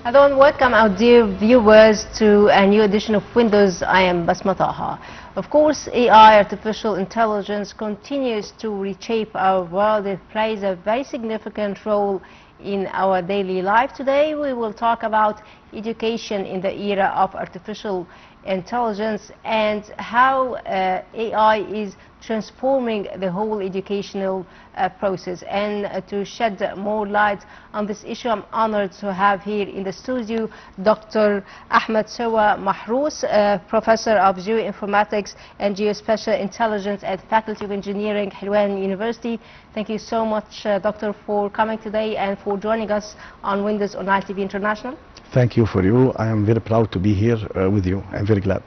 Hello and welcome our dear viewers to a new edition of Windows. I am Basma Taha. Of course, AI, artificial intelligence, continues to reshape our world. It plays a very significant role in our daily life. Today we will talk about education in the era of artificial intelligence and how AI is transforming the whole educational process. And to shed more light on this issue, I'm honored to have here in the studio Dr. Ahmed Serwa Mahros, Professor of Geoinformatics and Geospatial Intelligence at Faculty of Engineering, Helwan University. Thank you so much, Doctor, for coming today and for joining us on Windows on Nile TV International. Thank you for you. I am very proud to be here with you. I'm very glad.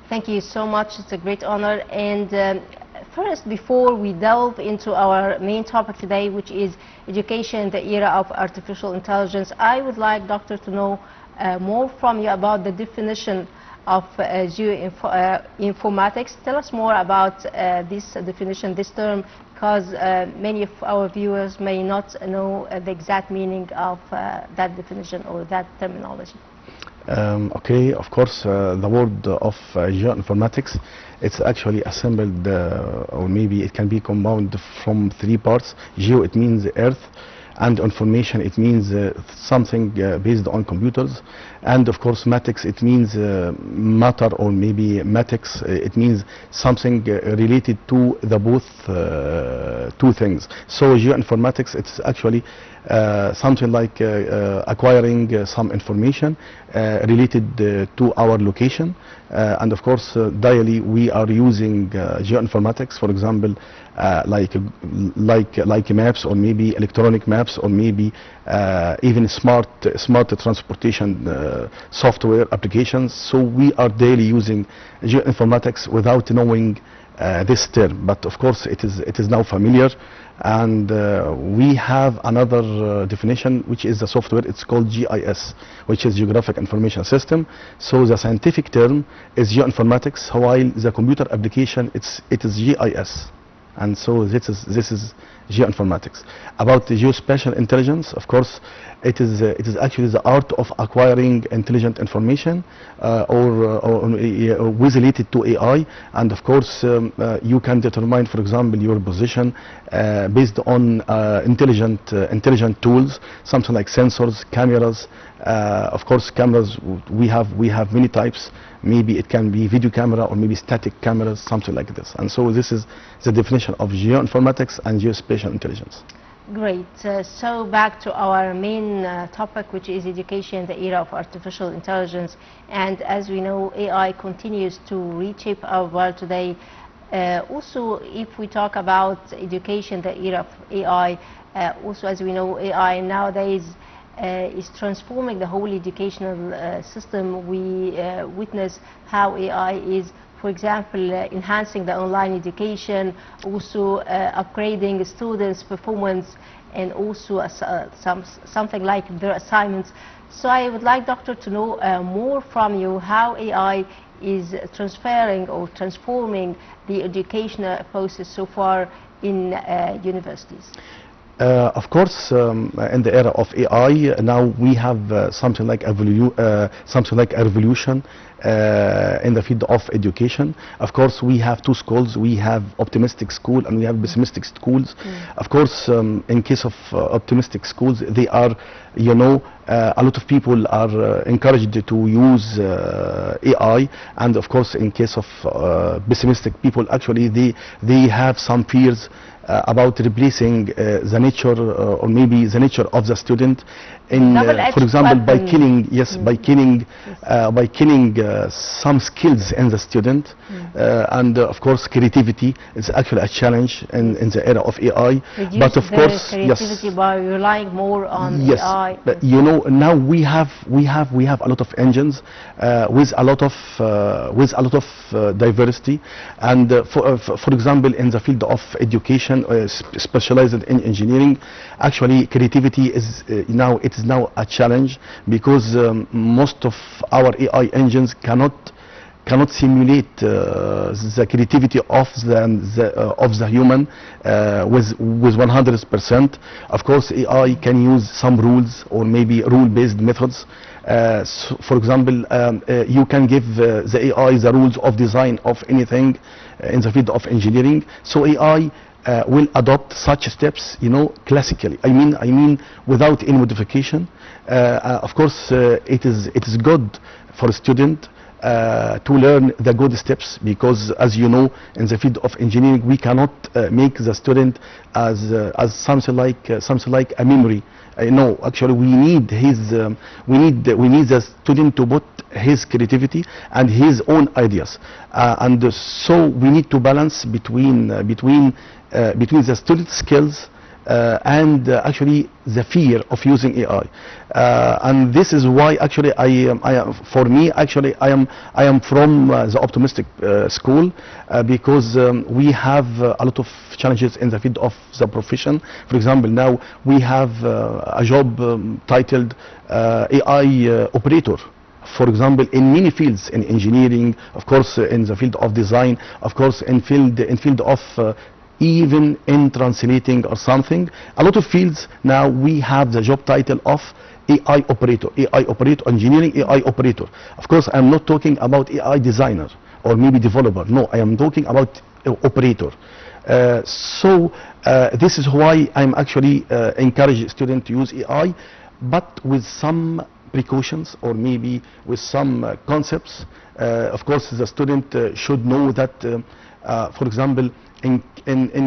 Thank you so much. It's a great honor. And first, before we delve into our main topic today, which is education in the era of artificial intelligence, I would like, Doctor, to know more from you about the definition of geoinformatics. Tell us more about this definition, this term, because many of our viewers may not know the exact meaning of that definition or that terminology. Okay, of course, the word of geoinformatics, it's actually assembled, or maybe it can be compounded from three parts. Geo, it means earth, and information, it means something based on computers, and of course matics, it means matter, or maybe matics, it means something related to the both two things. So geoinformatics, it's actually something like acquiring some information related to our location, and of course daily we are using geoinformatics, for example, like maps, or maybe electronic maps, or maybe even smart transportation software applications. So we are daily using geoinformatics without knowing this term, but of course it is now familiar. And we have another definition, which is the software. It's called GIS, which is Geographic Information System. So the scientific term is geoinformatics, while the computer application it is GIS. And so this is geoinformatics. About the geospatial intelligence, of course, it is actually the art of acquiring intelligent information or with related to AI. And of course, you can determine, for example, your position based on intelligent tools, something like sensors, cameras. Of course, cameras, we have many types. Maybe it can be video camera, or maybe static cameras, something like this. And so this is the definition of geoinformatics and geospatial intelligence. Great. So back to our main topic, which is education in the era of artificial intelligence. And as we know, AI continues to reshape our world today. Also, if we talk about education in the era of AI, also as we know, AI nowadays is transforming the whole educational system. We witness how AI is, for example, enhancing the online education, also upgrading students' performance, and also something like their assignments. So I would like, Doctor, to know more from you how AI is transferring or transforming the educational process so far in universities. Of course, in the era of AI, now we have something like a revolution in the field of education. Of course, we have two schools. We have optimistic school and we have pessimistic schools. Of course, in case of optimistic schools, they are, you know, a lot of people are encouraged to use AI, and of course, in case of pessimistic people, actually they have some fears about replacing the nature, or maybe the nature of the student, in for example, by killing some skills in the student. And of course, creativity is actually a challenge in the era of AI. Reduce but of course, creativity, yes, by relying more on AI. But you know, now we have a lot of engines with a lot of diversity. And for example, in the field of education, specialized in engineering, actually creativity is now a challenge, because most of our AI engines cannot cannot simulate the creativity of the human with 100%. Of course, AI can use some rules or maybe rule-based methods. So for example, you can give the AI the rules of design of anything in the field of engineering. So AI will adopt such steps, you know, classically. I mean, without any modification. Of course, it is good for a student to learn the good steps, because as you know, in the field of engineering we cannot make the student as something like a memory. No, actually we need his we need the student to put his creativity and his own ideas, and so we need to balance between the student skills and actually the fear of using AI, and this is why actually for me actually I am from the optimistic school, because we have a lot of challenges in the field of the profession. For example, now we have a job titled AI operator. For example, in many fields, in engineering, of course, in the field of design, of course, in field of even in translating or something, a lot of fields now we have the job title of AI operator, engineering AI operator. Of course, I'm not talking about AI designer or maybe developer. No, I am talking about operator. So this is why I'm actually encourage students to use AI, but with some precautions or maybe with some concepts. Of course, the student should know that, for example, in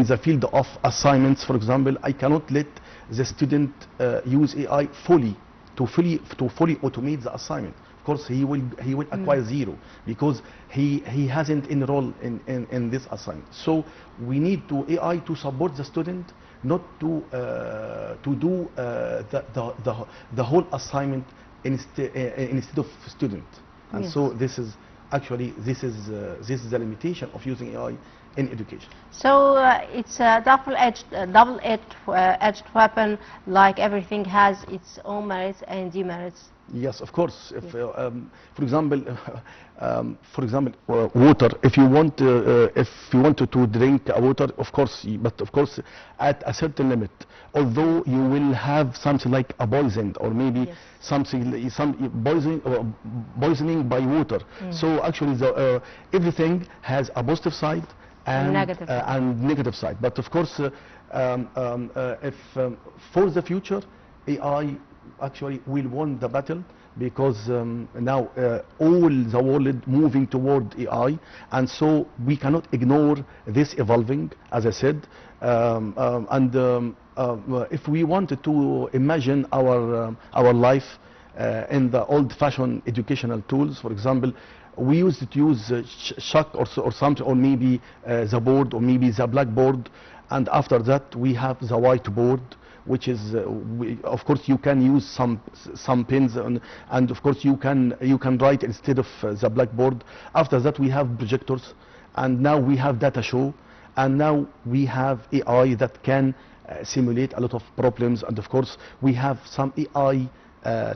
the field of assignments, for example, I cannot let the student use AI to fully automate the assignment. Of course, he will acquire zero, because he hasn't enrolled in this assignment. So we need AI to support the student, not to do the whole assignment instead of student. And Yes. so this is the limitation of using AI in education. So it's a double-edged weapon, like everything has its own merits and demerits. Yes, of course. If, for example, water. If you want to drink water, of course, but of course, at a certain limit. Although you will have something like a poison, or maybe Yes. some poisoning by water. So actually, everything has a positive side and negative side. But of course, if for the future, AI actually will win the battle, because now all the world moving toward AI, and so we cannot ignore this evolving, as I said. If we wanted to imagine our life in the old-fashioned educational tools, for example, we used to use chalk or something, or maybe the board, or maybe the blackboard, and after that we have the whiteboard, which is of course you can use some pens, and of course you can write instead of the blackboard. After that we have projectors, and now we have data show, and now we have AI that can simulate a lot of problems. And of course we have some AI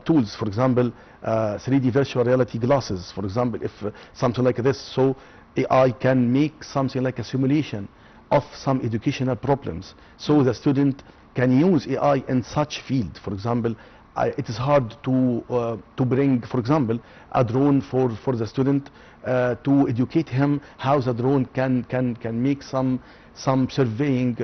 tools, for example 3D virtual reality glasses, for example, if something like this. So AI can make something like a simulation of some educational problems, so the student can use AI in such field. For example, it is hard to bring, for example, a drone for the student, to educate him how the drone can make some surveying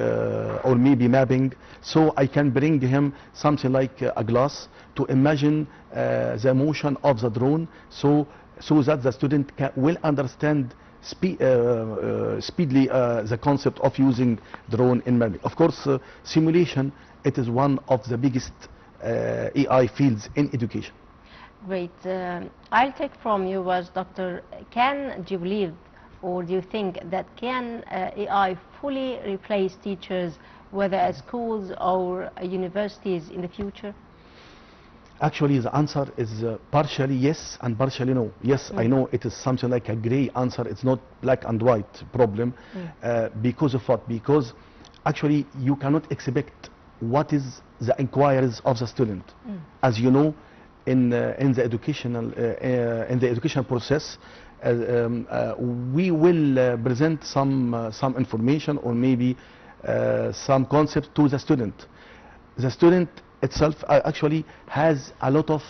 or maybe mapping. So I can bring him something like a glass to imagine the motion of the drone, so that the student will understand speedily the concept of using drone in mapping. Of course, simulation, it is one of the biggest AI fields in education. Great. I'll take from you was, Doctor, do you believe, or do you think that can AI fully replace teachers, whether at schools or universities in the future? Actually, the answer is partially yes and partially no. Yes, I know it is something like a gray answer. It's not black and white problem. Because of what? Because actually you cannot expect what is the inquiries of the student. As you know, in the educational process, we will present some information or maybe some concepts to the student. The student itself actually has a lot of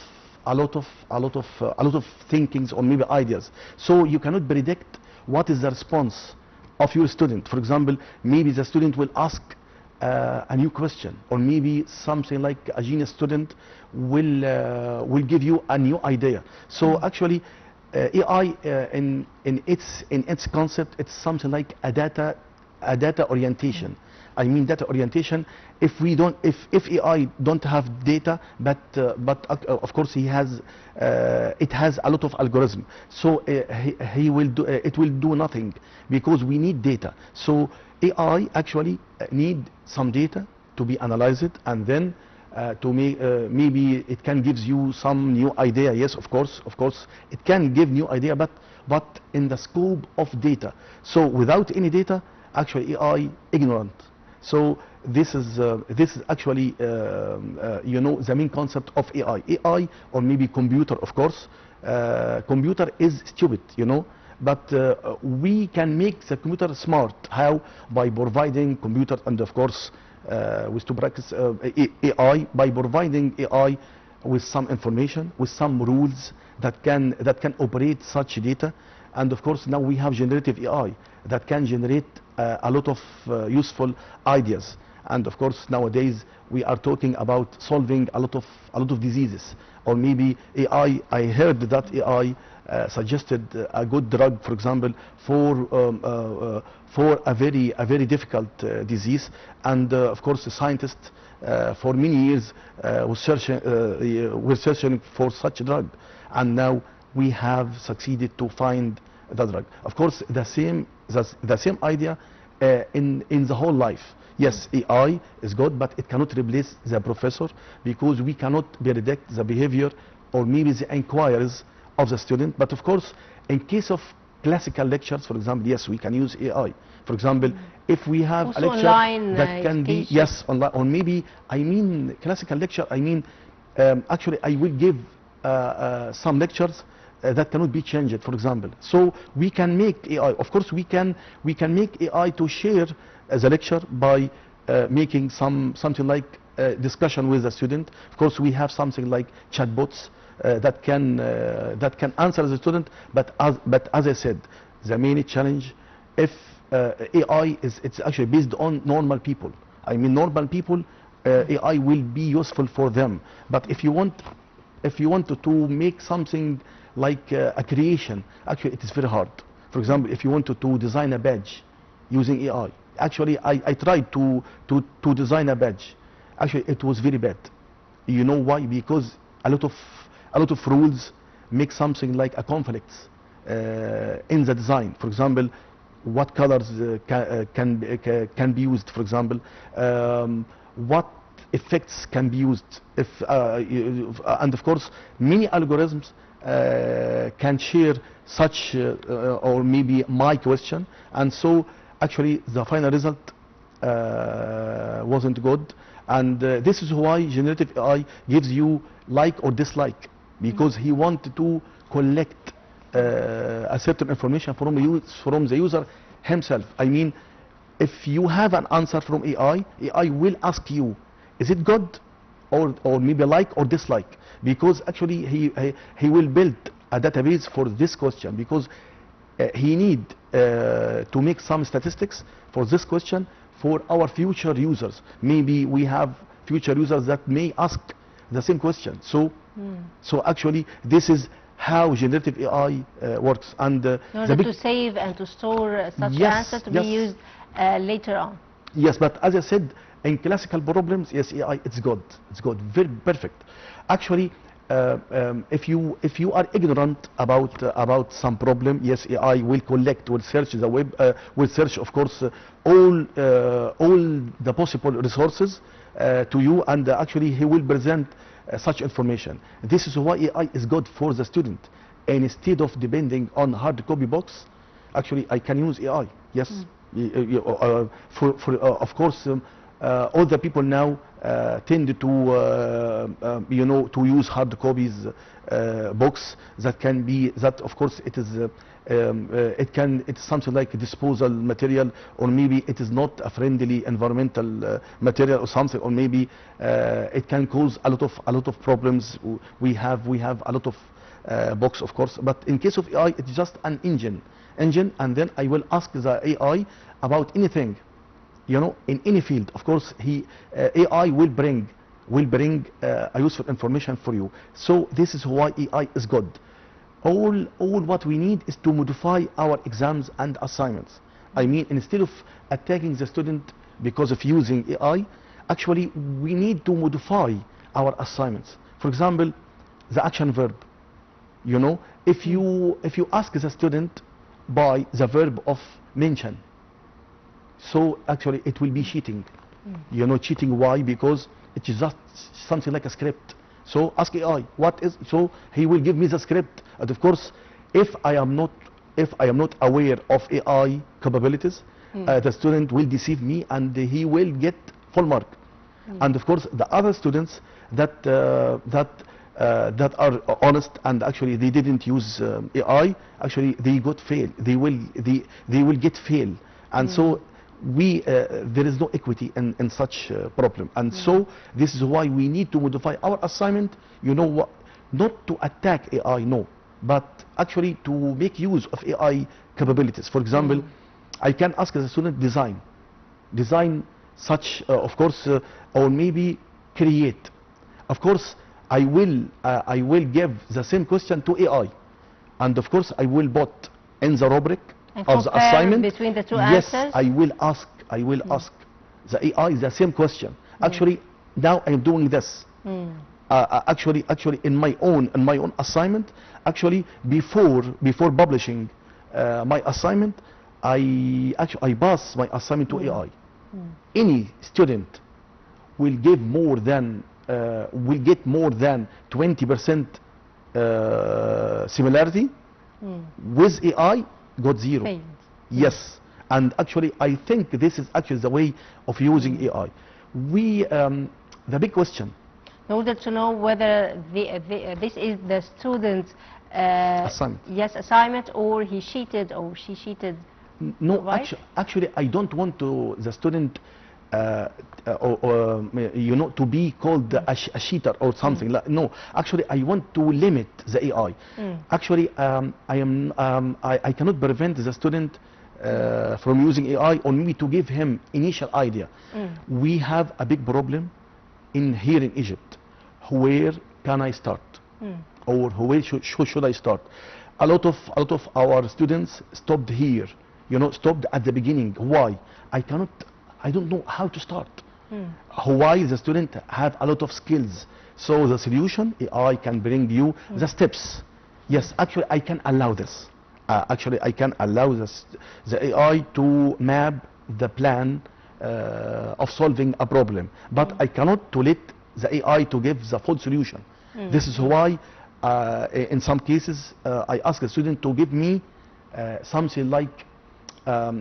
thinkings or maybe ideas. So you cannot predict what is the response of your student. For example, maybe the student will ask a new question, or maybe something like a genius student will give you a new idea. So actually, AI in its concept, it's something like a data orientation. I mean data orientation. If AI don't have data, but of course it has a lot of algorithm. So he will do it will do nothing, because we need data. So AI actually need some data to be analyzed, and then to make maybe it can gives you some new idea. Yes, of course it can give new idea, but in the scope of data. So without any data, actually AI ignorant. So this is actually you know, the main concept of AI, or maybe computer. Of course, computer is stupid, you know, but we can make the computer smart. How? By providing computer, and of course with to practice AI, by providing AI with some information, with some rules that can operate such data. And of course now we have generative AI that can generate a lot of useful ideas. And of course nowadays we are talking about solving a lot of diseases. Or maybe AI, I heard that AI suggested a good drug, for example, for a very difficult disease. And of course the scientists for many years were searching for such a drug, and now we have succeeded to find the drug. Of course the same idea in the whole life. Yes, AI is good, but it cannot replace the professor, because we cannot predict the behavior or maybe the inquiries of the student. But of course, in case of classical lectures, for example, yes, we can use AI. For example, if we have also a lecture online, that can be, education. yes, online, or maybe, I mean classical lecture, I mean actually I will give some lectures that cannot be changed, for example. So we can make AI, of course we can make AI to share the lecture by making something like discussion with the student. Of course we have something like chatbots that can answer the student, but as I said, the main challenge, if AI it's actually based on normal people. I mean normal people, AI will be useful for them. But if you want to make something like a creation, actually it is very hard. For example, if you wanted to design a badge using AI, actually I tried to design a badge. Actually it was very bad. You know why? Because a lot of rules make something like a conflict in the design. For example, what colors can be used, for example, what effects can be used, and of course many algorithms can share such or maybe my question, and so actually the final result wasn't good. And this is why generative AI gives you like or dislike, because he wanted to collect a certain information from the user himself. I mean, if you have an answer from AI will ask you, is it good or maybe like or dislike? Because actually he will build a database for this question, because he need to make some statistics for this question for our future users. Maybe we have future users that may ask the same question. So actually this is how generative AI works. And in order to save and to store such answers to be used later on. Yes, but as I said, in classical problems, yes, AI it's good, very perfect. Actually, if you are ignorant about some problem, yes, AI will search the web, will search, of course, all the possible resources to you, and actually he will present such information. This is why AI is good for the student. And instead of depending on hard copy books, actually I can use AI. Yes, of course. all the people now tend to to use hard copies books that can be, that of course it is it's something like disposal material, or maybe it is not a friendly environmental material or something, or maybe it can cause a lot of problems. We have a lot of books, of course, but in case of AI, it's just an engine, and then I will ask the AI about anything, in any field. Of course, AI will bring a useful information for you. So this is why AI is good. All what we need is to modify our exams and assignments. I mean, instead of attacking the student because of using AI, actually we need to modify our assignments. For example, the action verb. If you ask the student by the verb of mention, so actually it will be cheating. Cheating. Why? Because it is just something like a script. So ask AI what is, so he will give me the script. And of course, if I am not aware of AI capabilities, the student will deceive me and he will get full mark. And of course, the other students that are honest and actually they didn't use AI, actually they got fail. They will get fail. And so there is no equity in such problem. And so this is why we need to modify our assignment. What? Not to attack AI, no, but actually to make use of AI capabilities. For example, I can ask the student design such, of course, or maybe create. Of course, I will give the same question to AI, and of course I will put in the rubric of the assignment between the two yes, answers. I will ask the AI the same question. Actually, now I'm doing this. Actually, in my own assignment, actually before publishing my assignment, I pass my assignment to AI. Any student will get more than 20% similarity. With AI, got zero. Failed. Yes, and actually I think this is actually the way of using AI. The big question, in order to know whether this is the student's assignment, or he cheated or she cheated. No, right? actually I don't want the student to be called a cheater or something. No, actually I want to limit the AI. Actually, I cannot prevent the student from using AI, or maybe to give him initial idea. We have a big problem here in Egypt. Where can I start? Or where should I start? A lot of our students stopped here. Stopped at the beginning. Why? I don't know how to start. Why? The student have a lot of skills. So the solution, AI can bring you the steps. Yes, actually I can allow this. Actually I can allow the AI to map the plan of solving a problem. But I cannot to let the AI to give the full solution. This is why in some cases I ask the student to give me something like a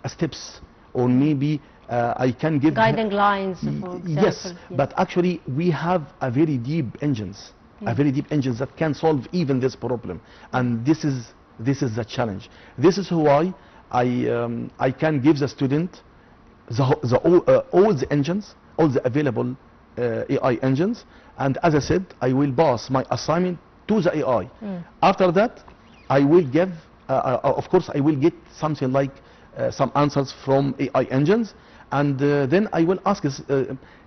steps, or maybe I can give guiding lines, for example. Yes, but actually we have a very deep engines, that can solve even this problem, and this is the challenge. This is why I can give the student all the engines, all the available AI engines, and as I said, I will pass my assignment to the AI. After that, I will give, of course, I will get something like some answers from AI engines, and then I will ask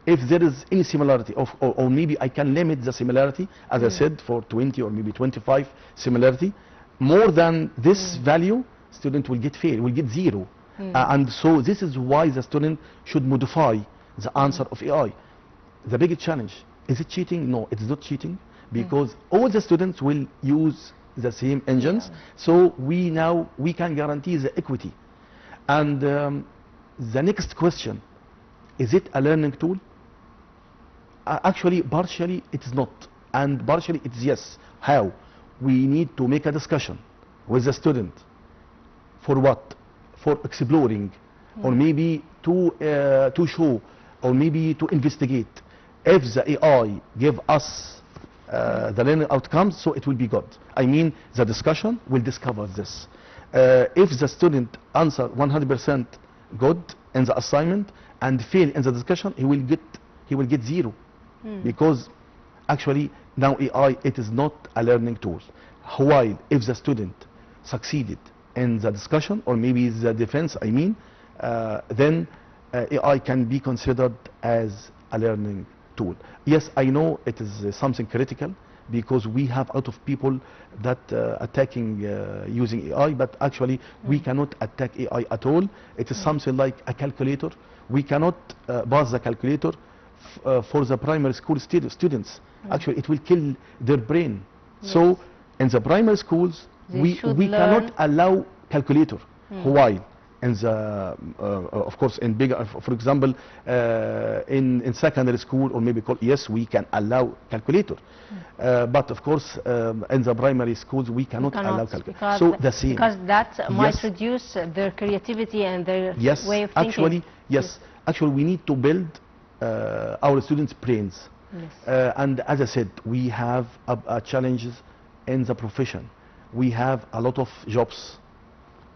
if there is any similarity, or maybe I can limit the similarity, as I said, for 20 or maybe 25 similarity. More than this value, student will get fail, will get zero. And so this is why the student should modify the answer of AI. The biggest challenge, is it cheating? No, it's not cheating, because all the students will use the same engines. So we can guarantee the equity. And the next question, is it a learning tool? Actually, partially it is not, and partially it's yes. How? We need to make a discussion with the student. For what? For exploring or maybe to show, or maybe to investigate. If the AI give us the learning outcomes, so it will be good. I mean, the discussion will discover this. If the student answer 100% good in the assignment and fail in the discussion, he will get 0, because actually now AI, it is not a learning tool. While if the student succeeded in the discussion, or maybe the defense, I mean, then AI can be considered as a learning tool. Yes, I know it is something critical, because we have a lot of people that attacking using AI, but actually we cannot attack AI at all. It is something like a calculator. We cannot pass the calculator for the primary school students. Actually, it will kill their brain. Yes. So in the primary schools, we cannot allow calculator. While in the of course in bigger, for example, in secondary school, or maybe yes, we can allow calculator, but of course in the primary schools we cannot allow calculator. So the same, because that might reduce their creativity and their way of thinking. Actually, yes, actually we need to build our students' brains. Yes. And as I said, we have challenges in the profession. We have a lot of jobs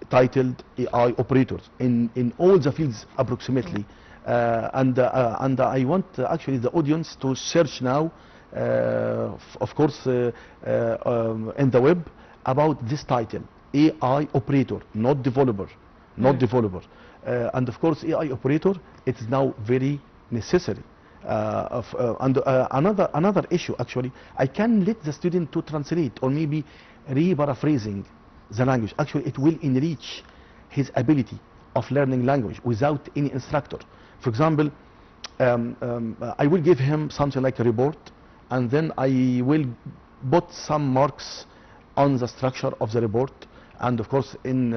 titled AI operators in all the fields approximately, and I want actually the audience to search now, of course, in the web about this title, AI operator, not developer, and of course AI operator, it is now very necessary. Another issue, actually, I can let the student to translate, or maybe re-paraphrasing the language. Actually, it will enrich his ability of learning language without any instructor. For example, I will give him something like a report, and then I will put some marks on the structure of the report, and of course on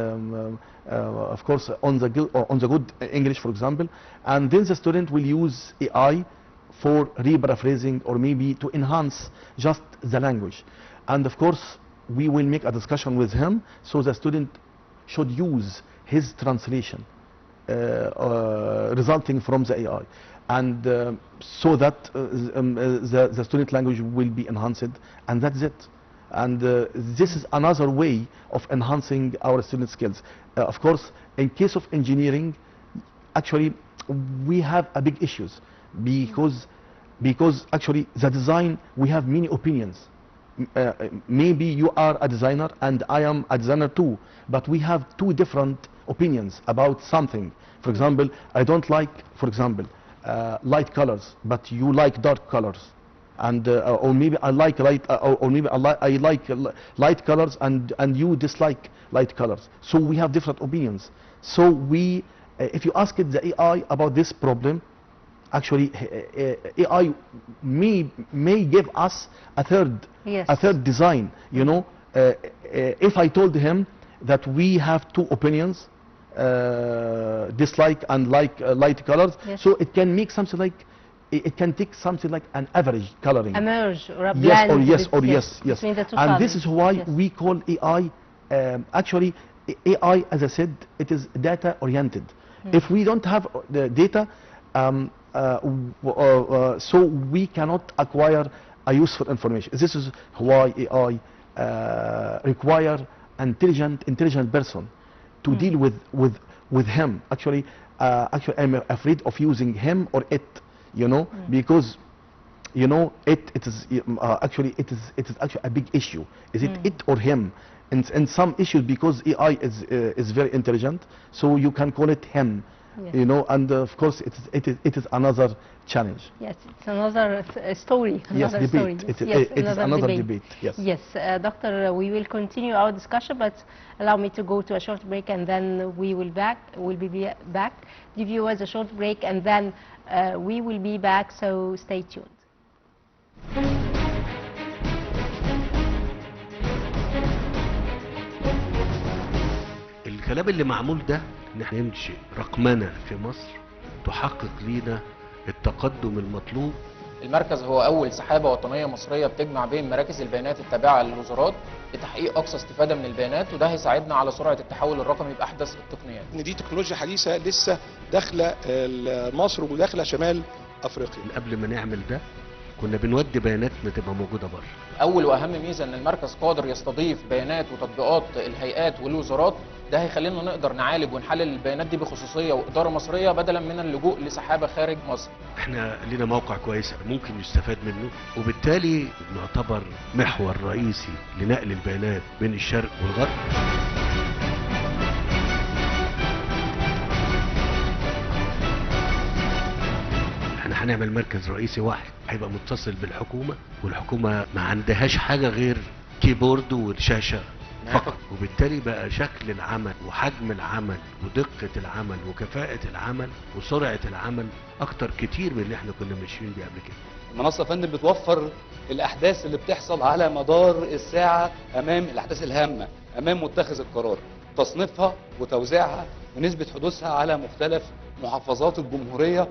the good English, for example, and then the student will use AI for re-paraphrasing, or maybe to enhance just the language. And of course we will make a discussion with him, so the student should use his translation resulting from the AI, and so that the student language will be enhanced, and that's it. And this is another way of enhancing our student skills. Of course, in case of engineering, actually we have a big issues, because actually the design, we have many opinions. Maybe you are a designer and I am a designer too, but we have two different opinions about something. For example, I don't like, for example, light colors, but you like dark colors, and or maybe I like light, or maybe I like light colors, and you dislike light colors. So we have different opinions. So we, if you ask the AI about this problem, actually AI may give us a third design. You know, if I told him that we have two opinions, dislike and like light colors, so it can make something like, it can take something like an average coloring, a merge or a blend. Yes. And this is why we call AI, actually AI, as I said, it is data oriented. If we don't have the data, so we cannot acquire a useful information. This is why AI require intelligent person to deal with him. Actually I'm afraid of using him or it, you know, because you know it is actually a big issue. Is it it or him? In some issues, because AI is very intelligent, so you can call it him. You know, and of course it is another challenge. Yes, it's another story. Another debate. Story. It is another debate. Yes, Doctor, we will continue our discussion, but allow me to go to a short break, and then we will be back. Give you a short break, and then we will be back. So stay tuned. الكلام اللي معمول ده ان احنا ننشئ رقمنة في مصر تحقق لينا التقدم المطلوب المركز هو أول سحابة وطنية مصرية بتجمع بين مراكز البيانات التابعة للوزارات لتحقيق أقصى استفادة من البيانات، وده هيساعدنا على سرعة التحول الرقمي بأحدث التقنيات. ان دي تكنولوجيا حديثه لسه داخله مصر وداخله شمال افريقيا. قبل ما نعمل ده كنا بنودي بياناتنا تبقى موجوده بره. أول وأهم ميزة إن المركز قادر يستضيف بيانات وتطبيقات الهيئات والوزارات، ده هيخلينا نقدر نعالج ونحلل البيانات دي بخصوصية وإدارة مصرية بدلا من اللجوء لسحابة خارج مصر. احنا لنا موقع كويس ممكن نستفاد منه، وبالتالي نعتبر محور رئيسي لنقل البيانات بين الشرق والغرب. احنا هنعمل مركز رئيسي واحد هيبقى متصل بالحكومة، والحكومة ما عندهاش حاجة غير كيبورد والشاشة فقط، وبالتالي بقى شكل العمل وحجم العمل ودقة العمل وكفاءة العمل وسرعة العمل اكتر كتير من اللي احنا كنا ماشيين بيه قبل كده. المنصة يا فندم بتوفر الأحداث اللي بتحصل على مدار الساعة أمام الأحداث الهامة أمام متخذ القرار، تصنيفها وتوزيعها ونسبة حدوثها على مختلف محافظات الجمهورية.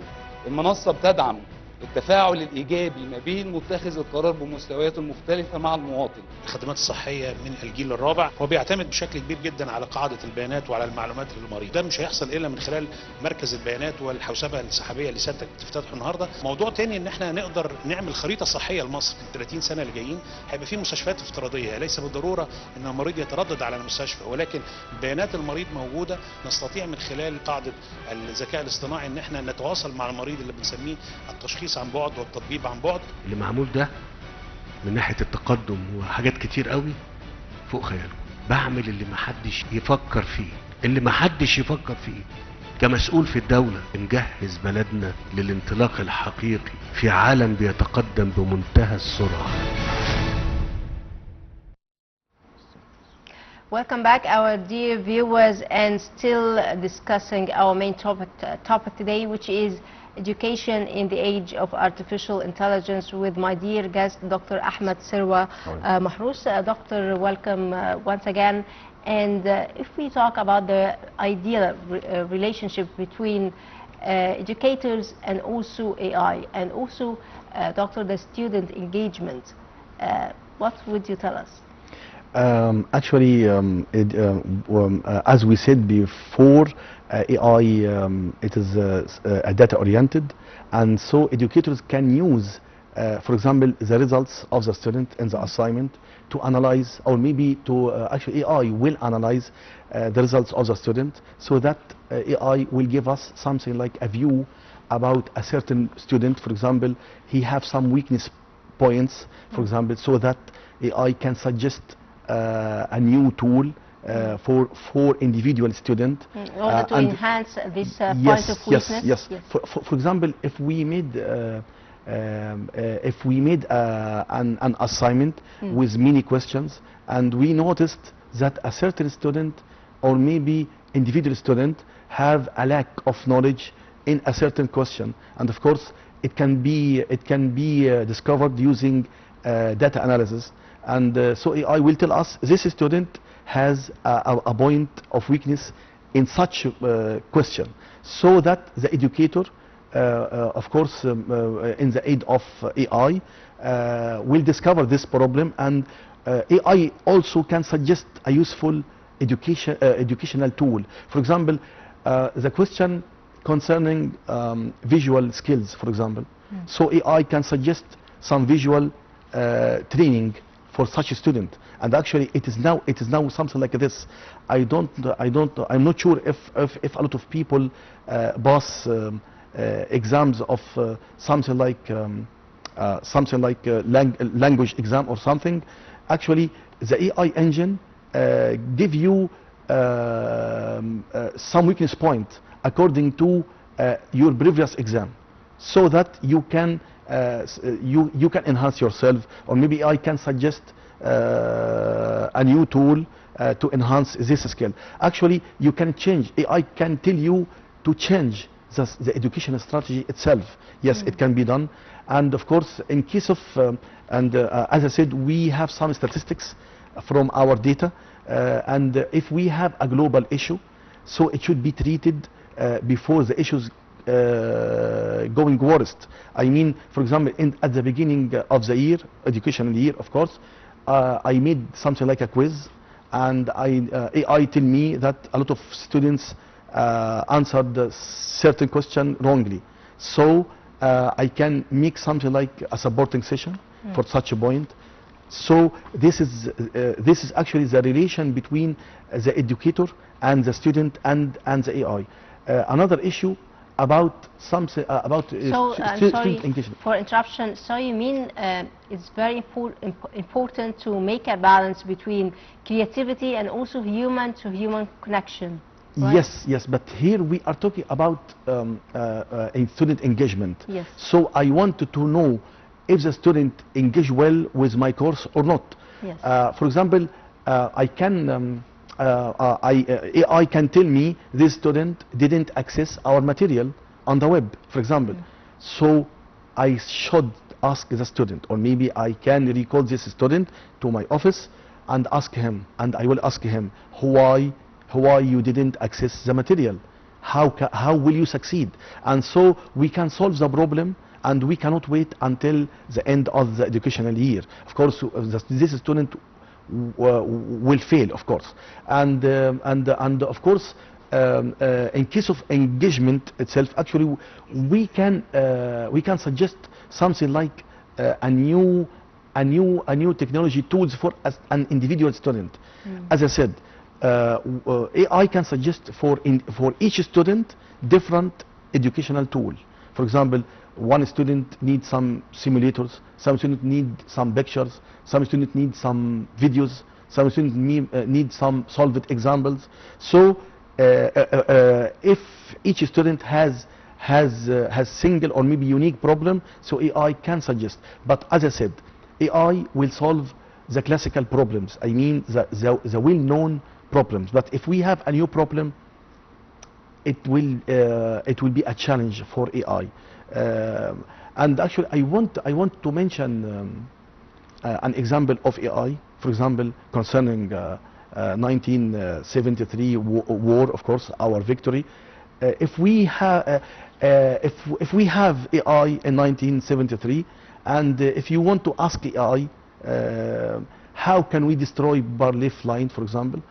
المنصة بتدعم التفاعل الإيجابي ما بين متخذ القرار بمستوياته المختلفة مع المواطن. الخدمات الصحية من الجيل الرابع هو بيعتمد بشكل كبير جدا على قاعدة البيانات وعلى المعلومات للمريض. ده مش هيحصل إلا من خلال مركز البيانات والحوسبة السحابية اللي سيادتك بتفتتحه النهارده. موضوع تاني إن احنا نقدر نعمل خريطة صحية لمصر في 30 سنة اللي جايين. هيبقى في مستشفيات افتراضية، ليس بالضرورة إن المريض يتردد على المستشفى، ولكن بيانات المريض موجودة. نستطيع من خلال قاعدة الذكاء الاصطناعي إن احنا نتواصل مع المريض اللي بنسميه التشخيص عن بعد والتطبيب عن بعد. اللي معمول ده من ناحية التقدم وحاجات كتير قوي فوق خيالكم. بعمل اللي محدش يفكر فيه، اللي محدش يفكر فيه. كمسؤول في الدولة نجهز بلدنا للانطلاق الحقيقي في عالم بيتقدم بمنتهى السرعة. Welcome back, our dear viewers, and still discussing our main topic today, which is education in the age of artificial intelligence, with my dear guest, Dr. Ahmed Serwa Mahros. Doctor, welcome once again. And if we talk about the ideal relationship between educators and also AI, and also, Doctor, the student engagement, what would you tell us? Actually, as we said before, AI it is data oriented, and so educators can use, for example, the results of the student in the assignment to analyze, or maybe to actually AI will analyze the results of the student, so that AI will give us something like a view about a certain student. For example, he have some weakness points, for example, so that AI can suggest a new tool for individual student in order to enhance this point of weakness. Yes. For example, if we made an assignment with many questions, and we noticed that a certain student or maybe individual student have a lack of knowledge in a certain question, and of course it can be discovered using data analysis. And so AI will tell us this student has a point of weakness in such question, so that the educator, of course, in the aid of AI, will discover this problem, and AI also can suggest a useful educational tool. For example, the question concerning visual skills, for example, so AI can suggest some visual training for such a student, and actually it is now something like this. I'm not sure if a lot of people pass exams of something like language exam or something. Actually, the AI engine give you some weakness point according to your previous exam, so that you can enhance yourself, or maybe I can suggest a new tool to enhance this skill. Actually, you can change. AI can tell you to change the educational strategy itself. Yes, it can be done. And of course, in case of as I said, we have some statistics from our data, and if we have a global issue, so it should be treated before the issues going worst. I mean, for example, at the beginning of the year, educational year, of course, I made something like a quiz, and AI tell me that a lot of students answered a certain question wrongly. So I can make something like a supporting session for such a point. So this is actually the relation between the educator and the student and the AI. Another issue about something about I'm student sorry engagement. for interruption. So you mean it's very important to make a balance between creativity and also human-to-human connection, right? Yes, but here we are talking about a student engagement. Yes. So I wanted to know if the student engage well with my course or not. Yes. For example, I can AI can tell me this student didn't access our material on the web, for example. So I should ask the student, or maybe I can recall this student to my office and ask him, and I will ask him why you didn't access the material, how will you succeed, and so we can solve the problem. And we cannot wait until the end of the educational year. Of course, this student will fail, of course, and of course, in case of engagement itself, actually, we can suggest something like a new technology tools for an individual student. As I said, AI can suggest for each student different educational tool. For example, one student needs some simulators, some student need some pictures, some student need some videos, some student need some solved examples. So if each student has single or maybe unique problem, so AI can suggest. But as I said, AI will solve the classical problems. I mean the well-known problems. But if we have a new problem, it will be a challenge for AI. And actually, I want to mention an example of AI. For example, concerning 1973 war, of course, our victory. If we have AI in 1973, and if you want to ask AI how can we destroy Bar-Leaf line, for example,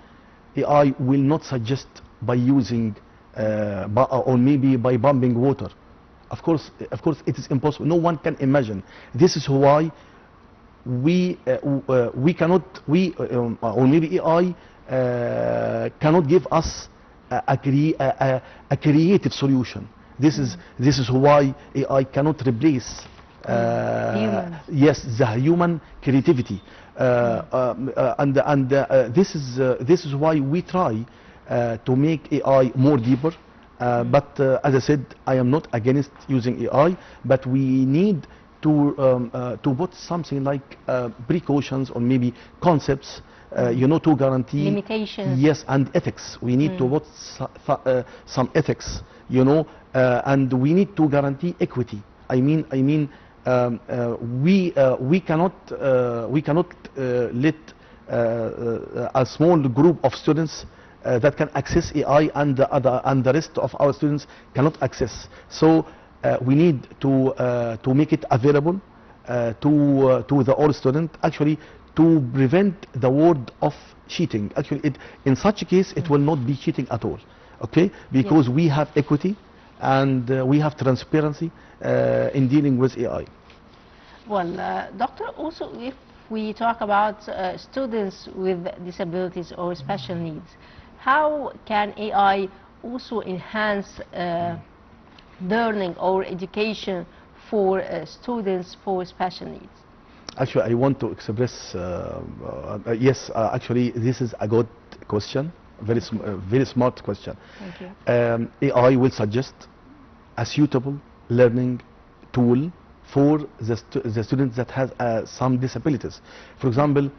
AI will not suggest by using or maybe by pumping water. Of course, it is impossible. No one can imagine. This is why we cannot, or maybe AI cannot give us a creative solution. This is why AI cannot replace yes, the human creativity, and this is why we try to make AI more deeper. But as I said, I am not against using AI, but we need to put something like precautions or maybe concepts, to guarantee limitations. Yes, and ethics. We need to put some ethics, and we need to guarantee equity. I mean, we cannot let a small group of students that can access AI and the rest of our students cannot access. So we need to make it available to the all student, actually, to prevent the word of cheating. Actually, in such a case, it will not be cheating at all. Okay, because we have equity and we have transparency in dealing with AI. Well, Doctor, also if we talk about students with disabilities or special needs, how can AI also enhance learning or education for students for special needs? Actually, I want to express, yes, actually, this is a good question, very smart question. Thank you. AI will suggest a suitable learning tool for the students that has some disabilities. For example,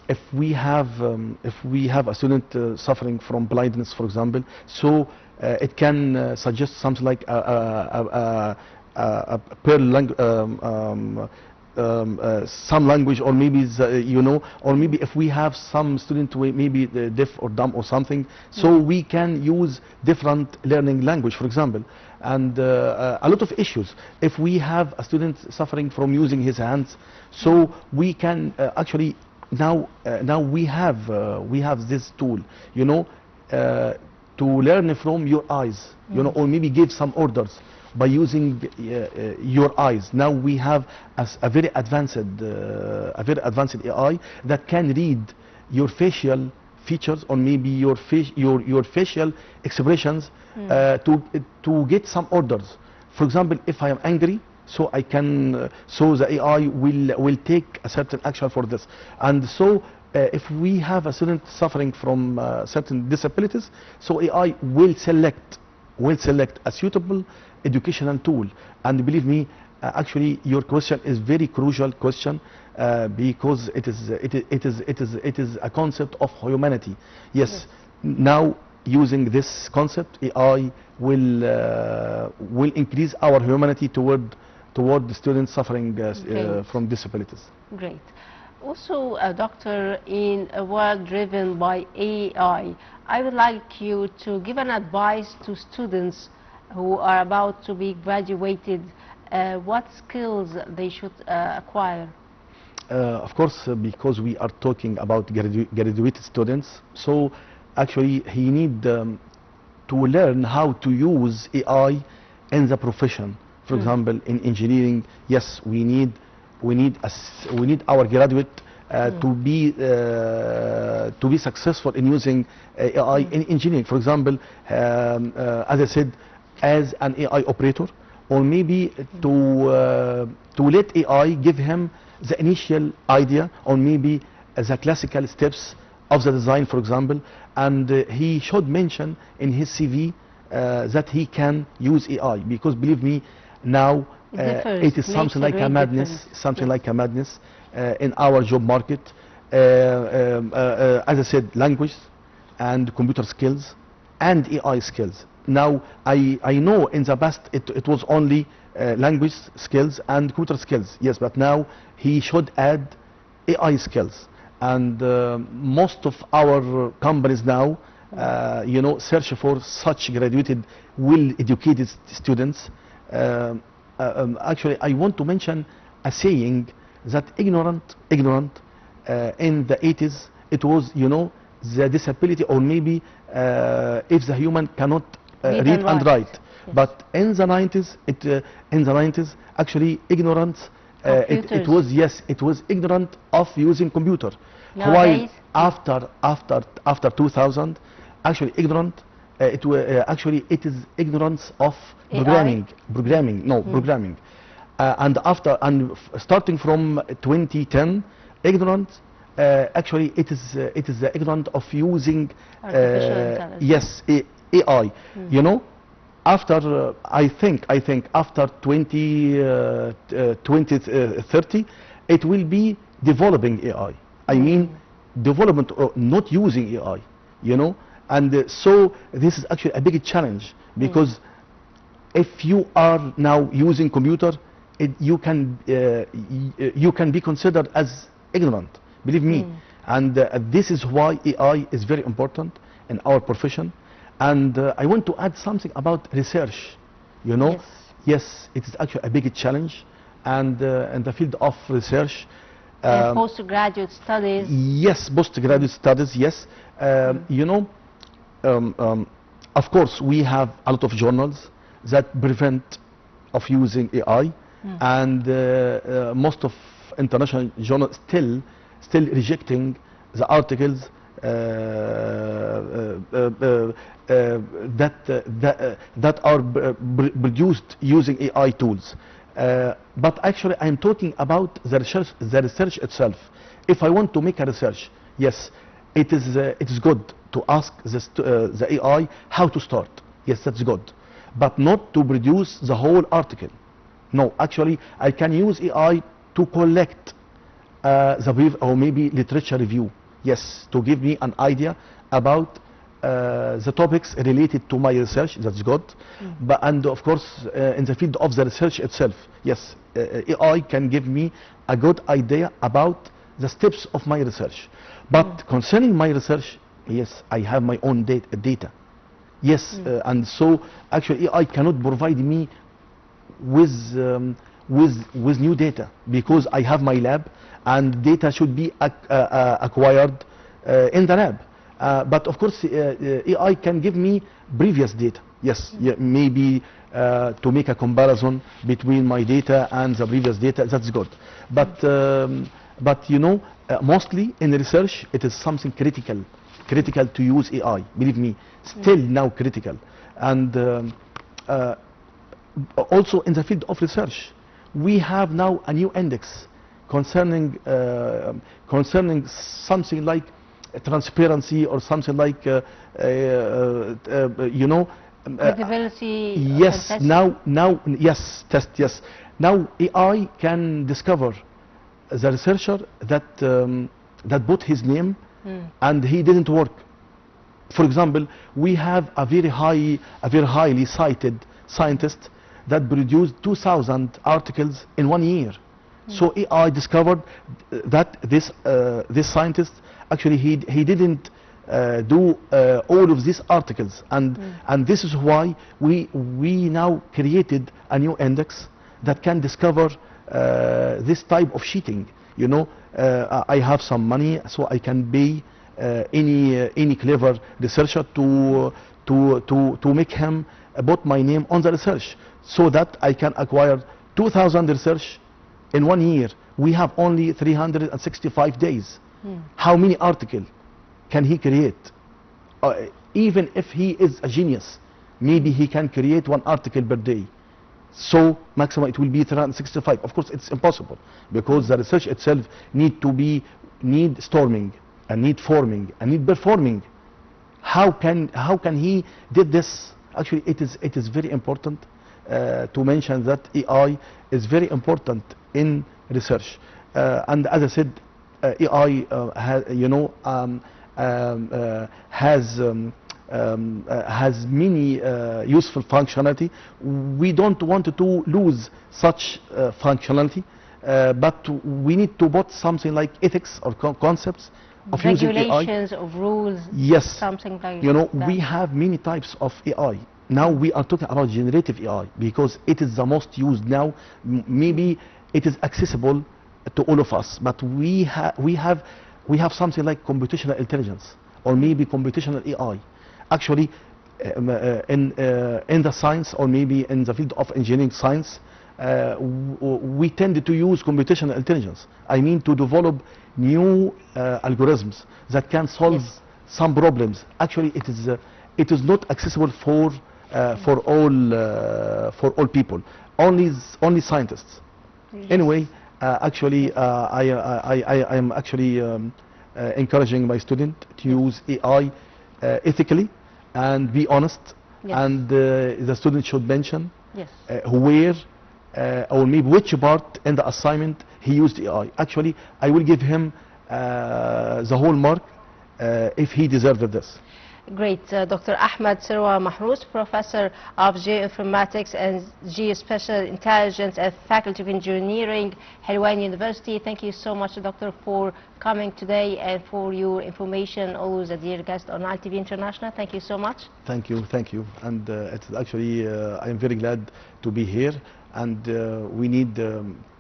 if we have a student suffering from blindness, for example, so it can suggest something like a some language, or maybe or maybe if we have some student who maybe deaf or dumb or something, so we can use different learning language, for example, and a lot of issues. If we have a student suffering from using his hands, so we can actually now we have this tool, you know, to learn from your eyes, you know, or maybe give some orders by using your eyes. Now we have a very advanced AI that can read your facial features or maybe your facial expressions to get some orders. For example, if I am angry, so I can so the AI will take a certain action for this. And so if we have a student suffering from certain disabilities, so AI will select a suitable educational tool. And believe me, actually your question is very crucial question, because it is a concept of humanity. Yes. Now using this concept, AI will increase our humanity toward the students suffering from disabilities. Great. Also, Doctor, in a world driven by AI, I would like you to give an advice to students who are about to be graduated, what skills they should acquire. Of course, because we are talking about graduated students, so actually he need to learn how to use AI in the profession. For example, in engineering, yes, we need our graduate to be successful in using AI in engineering. For example, as I said, as an AI operator, or maybe to let AI give him the initial idea, or maybe the classical steps of the design, for example, and he should mention in his CV that he can use AI, because believe me, now it is something like a madness, in our job market. As I said, language and computer skills and AI skills. Now I know in the past it was only language skills and computer skills, yes, but now he should add AI skills. And most of our companies now you know, search for such graduated, well-educated students. Actually, I want to mention a saying that ignorant in the 80s, it was, you know, the disability, or maybe if the human cannot read and write. Yes. But in the 90s, actually ignorance, it was ignorant of using computer. Nowadays, while after 2000, actually ignorant, actually it is ignorance of programming. And starting from 2010, ignorance, actually it is the ignorant of using yes, AI. You know, after I think after 2030, it will be developing AI. I mean, development, or not using AI. You know, and so this is actually a big challenge, because if you are now using computer, you can be considered as ignorant, believe me. And this is why AI is very important in our profession. And I want to add something about research. You know, yes, it is actually a big challenge, and in the field of research, postgraduate studies. Yes, postgraduate studies. Yes, you know, of course we have a lot of journals that prevent of using AI, and most of international journals still rejecting the articles that are produced using AI tools. But actually I am talking about the research itself. If I want to make a research, yes, it is good to ask the AI how to start. Yes, that's good, but not to produce the whole article. No, actually I can use AI to collect the brief, or maybe literature review. Yes, to give me an idea about the topics related to my research. That's good. But and of course in the field of the research itself, yes, AI can give me a good idea about the steps of my research. But concerning my research, yes, I have my own data. Yes, and so actually AI cannot provide me with new data, because I have my lab and data should be acquired in the lab. But of course AI can give me previous data. Yes, yeah, maybe to make a comparison between my data and the previous data, that's good. But you know, mostly in research it is something critical to use AI, believe me, still now critical. And also in the field of research, we have now a new index concerning something like transparency, or something like you know, credibility. yes, now yes, test, yes. Now AI can discover the researcher that that put his name and he didn't work. For example, we have a very highly cited scientist that produced 2,000 articles in 1 year. So AI discovered that this scientist actually he didn't do all of these articles, and this is why we now created a new index that can discover this type of cheating. You know, I have some money, so I can pay any clever researcher to make him put my name on the research, so that I can acquire 2,000 research in 1 year. We have only 365 days. How many articles can he create? Even if he is a genius, maybe he can create 1 article per day. So maximum it will be 365. Of course it's impossible, because the research itself need storming, and need forming, and need performing. How can he did this? Actually it is very important to mention that AI is very important in research, and as I said, AI has many useful functionality. We don't want to lose such functionality, but we need to put something like ethics or concepts of using AI. Regulations of rules. Yes, something like you know, that. we have many types of AI. Now we are talking about generative AI because it is the most used now. Maybe it is accessible to all of us, but we have something like computational intelligence, or maybe computational AI. Actually, in the science, or maybe in the field of engineering science, we tend to use computational intelligence. I mean, to develop new algorithms that can solve some problems. Actually, it is not accessible for all people. Only scientists. Anyway, actually, I am actually encouraging my student to use AI ethically and be honest. And the student should mention where or maybe which part in the assignment he used AI. Actually, I will give him the whole mark if he deserves this. Great. Dr. Ahmed Serwa Mahros, Professor of Geoinformatics and Geospatial Intelligence at Faculty of Engineering, Helwan University. Thank you so much, Doctor, for coming today and for your information. Always a dear guest on Nile TV International. Thank you so much. Thank you. And it's actually, I am very glad to be here, and we need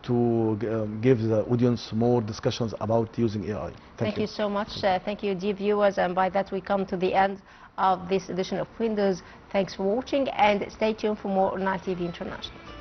to give the audience more discussions about using AI. Thank you so much. Thank you, dear viewers, and by that we come to the end of this edition of Windows. Thanks for watching, and stay tuned for more on Nile TV International.